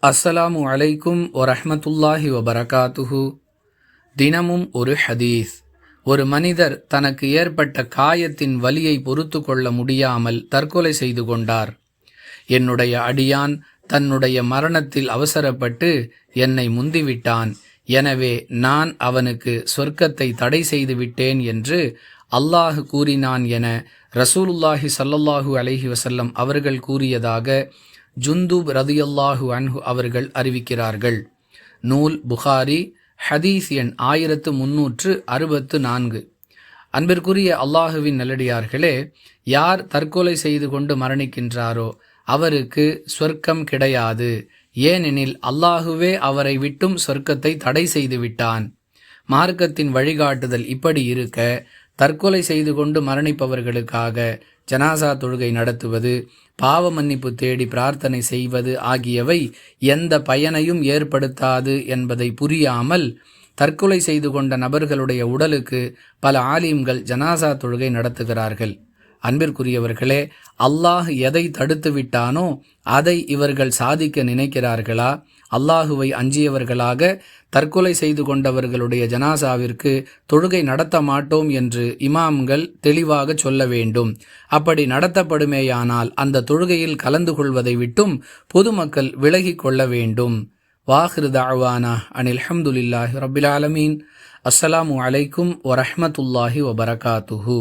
அஸ்ஸலாமு அலைக்கும் வரஹ்மத்துல்லாஹி வபரகாத்துஹு. தினமும் ஒரு ஹதீஸ். ஒரு மனிதர் தனக்கு ஏற்பட்ட காயத்தின் வலியை பொறுத்து கொள்ள முடியாமல் தற்கொலை செய்து கொண்டார். என்னுடைய அடியான் தன்னுடைய மரணத்தில் அவசரப்பட்டு என்னை முந்திவிட்டான், எனவே நான் அவனுக்கு சொர்க்கத்தை தடை செய்து விட்டேன் என்று அல்லாஹ் கூறினான் என ரசூலுல்லாஹி ஸல்லல்லாஹு அலைஹி வஸல்லம் அவர்கள் கூறியதாக ஜுந்துப் ரதியல்லாஹு அன்ஹு அவர்கள் அறிவிக்கிறார்கள். நூல் புகாரி, ஹதீஸ் எண் 1364. அன்பிற்குரிய அல்லாஹுவின் நல்லடியார்களே, யார் தற்கொலை செய்து கொண்டு மரணிக்கின்றாரோ அவருக்கு சொர்க்கம் கிடையாது. ஏனெனில் அல்லாஹுவே அவரை விட்டும் சொர்க்கத்தை தடை செய்து விட்டான். மார்க்கத்தின் வழிகாட்டுதல் இப்படி இருக்க, தற்கொலை செய்து கொண்டு மரணிப்பவர்களுக்காக ஜனாசா தொழுகை நடத்துவது, பாவ மன்னிப்பு தேடி பிரார்த்தனை செய்வது ஆகியவை எந்த பயனையும் ஏற்படுத்தாது என்பதை புரியாமல் தற்கொலை செய்து கொண்ட நபர்களுடைய உடலுக்கு பல ஆலிம்கள் ஜனாசா தொழுகை நடத்துகிறார்கள். அன்பிற்குரியவர்களே, அல்லாஹ் எதை தடுத்து விட்டானோ அதை இவர்கள் சாதிக்க நினைக்கிறார்களா? அல்லாஹுவை அஞ்சியவர்களாக தற்கொலை செய்து கொண்டவர்களுடைய ஜனாசாவிற்கு தொழுகை நடத்த மாட்டோம் என்று இமாம்கள் தெளிவாக சொல்ல வேண்டும். அப்படி நடத்தப்படுமேயானால் அந்த தொழுகையில் கலந்து கொள்வதை விட்டும் பொதுமக்கள் விலகி கொள்ள வேண்டும். வாஹிரு தஅவானா அனில் ஹம்துலில்லாஹி ரப்பில் ஆலமீன். அஸ்ஸலாமு அலைக்கும் வரஹ்மத்துல்லாஹி வபரகாத்துஹு.